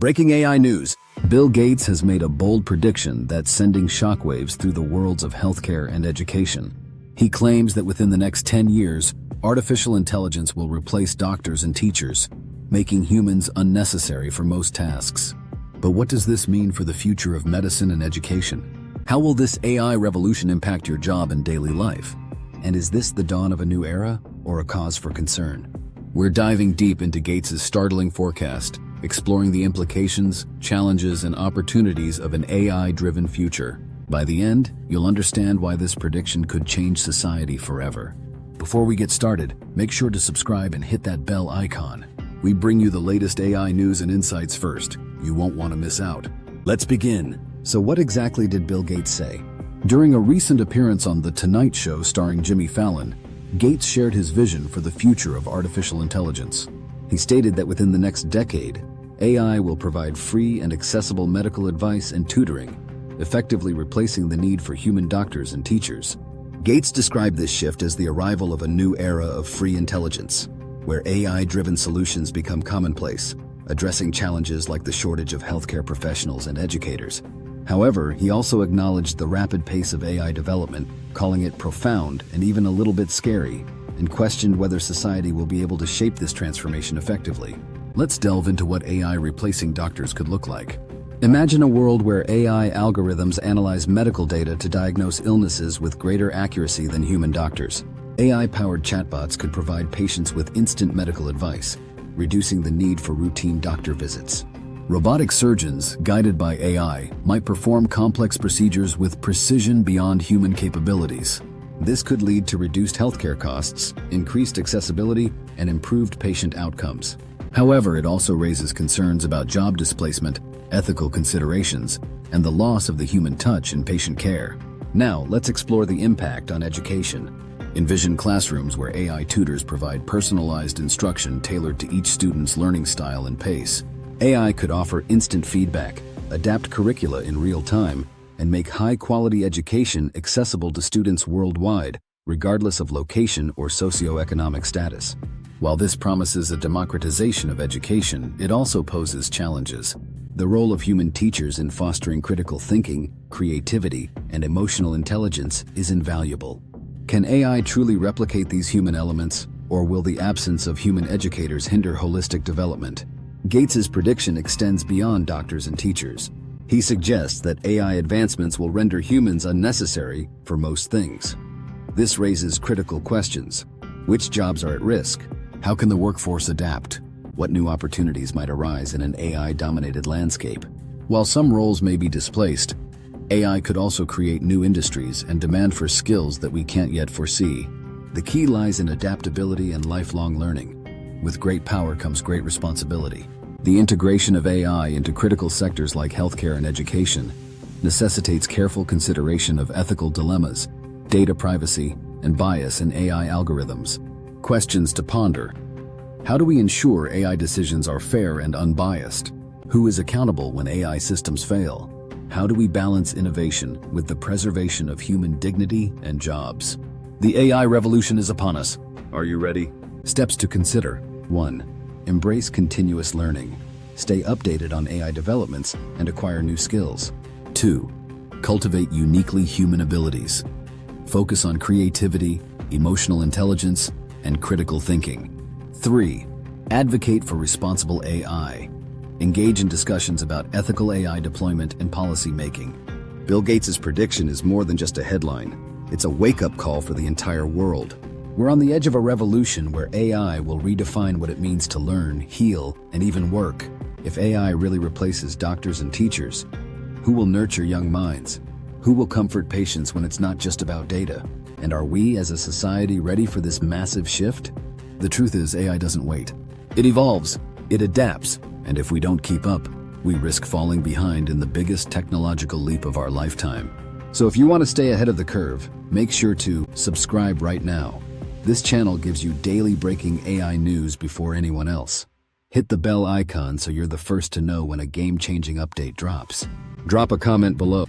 Breaking AI news. Bill Gates has made a bold prediction that's sending shockwaves through the worlds of healthcare and education. He claims that within the next 10 years, artificial intelligence will replace doctors and teachers, making humans unnecessary for most tasks. But what does this mean for the future of medicine and education? How will this AI revolution impact your job and daily life? And is this the dawn of a new era or a cause for concern? We're diving deep into Gates's startling forecast, exploring the implications, challenges, and opportunities of an AI-driven future. By the end, you'll understand why this prediction could change society forever. Before we get started, make sure to subscribe and hit that bell icon. We bring you the latest AI news and insights first. You won't want to miss out. Let's begin. So what exactly did Bill Gates say? During a recent appearance on The Tonight Show starring Jimmy Fallon, Gates shared his vision for the future of artificial intelligence. He stated that within the next decade, AI will provide free and accessible medical advice and tutoring, effectively replacing the need for human doctors and teachers. Gates described this shift as the arrival of a new era of free intelligence, where AI-driven solutions become commonplace, addressing challenges like the shortage of healthcare professionals and educators. However, he also acknowledged the rapid pace of AI development, calling it profound and even a little bit scary, and questioned whether society will be able to shape this transformation effectively. Let's delve into what AI replacing doctors could look like. Imagine a world where AI algorithms analyze medical data to diagnose illnesses with greater accuracy than human doctors. AI-powered chatbots could provide patients with instant medical advice, reducing the need for routine doctor visits. Robotic surgeons, guided by AI, might perform complex procedures with precision beyond human capabilities. This could lead to reduced healthcare costs, increased accessibility, and improved patient outcomes. However, it also raises concerns about job displacement, ethical considerations, and the loss of the human touch in patient care. Now, let's explore the impact on education. Envision classrooms where AI tutors provide personalized instruction tailored to each student's learning style and pace. AI could offer instant feedback, adapt curricula in real time, and make high-quality education accessible to students worldwide, regardless of location or socioeconomic status. While this promises a democratization of education, it also poses challenges. The role of human teachers in fostering critical thinking, creativity, and emotional intelligence is invaluable. Can AI truly replicate these human elements, or will the absence of human educators hinder holistic development? Gates's prediction extends beyond doctors and teachers. He suggests that AI advancements will render humans unnecessary for most things. This raises critical questions. Which jobs are at risk? How can the workforce adapt? What new opportunities might arise in an AI-dominated landscape? While some roles may be displaced, AI could also create new industries and demand for skills that we can't yet foresee. The key lies in adaptability and lifelong learning. With great power comes great responsibility. The integration of AI into critical sectors like healthcare and education necessitates careful consideration of ethical dilemmas, data privacy, and bias in AI algorithms. Questions to ponder. How do we ensure AI decisions are fair and unbiased? Who is accountable when AI systems fail? How do we balance innovation with the preservation of human dignity and jobs? The AI revolution is upon us. Are you ready? Steps to consider. 1. Embrace continuous learning. Stay updated on AI developments and acquire new skills. 2. Cultivate uniquely human abilities. Focus on creativity, emotional intelligence, and critical thinking. 3. Advocate for responsible AI. Engage in discussions about ethical AI deployment and policy making. Bill Gates's prediction is more than just a headline. It's a wake-up call for the entire world. We're on the edge of a revolution where AI will redefine what it means to learn, heal, and even work. If AI really replaces doctors and teachers, who will nurture young minds? Who will comfort patients when it's not just about data? And are we, as a society, ready for this massive shift? The truth is, AI doesn't wait. It evolves, it adapts, and if we don't keep up, we risk falling behind in the biggest technological leap of our lifetime. So if you want to stay ahead of the curve, make sure to subscribe right now. This channel gives you daily breaking AI news before anyone else. Hit the bell icon so you're the first to know when a game-changing update drops. Drop a comment below.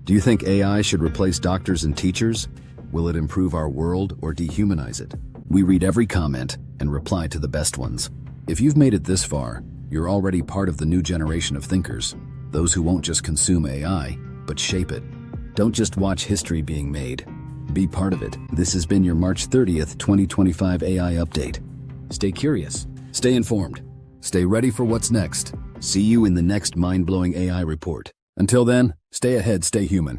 Do you think AI should replace doctors and teachers? Will it improve our world or dehumanize it? We read every comment and reply to the best ones. If you've made it this far, You're already part of the new generation of thinkers, those who won't just consume AI, but shape it. Don't just watch history being made. Be part of it. This has been your March 30th, 2025 AI update. Stay curious, stay informed, stay ready for what's next. See you in the next mind-blowing AI report. Until then, stay ahead, stay human.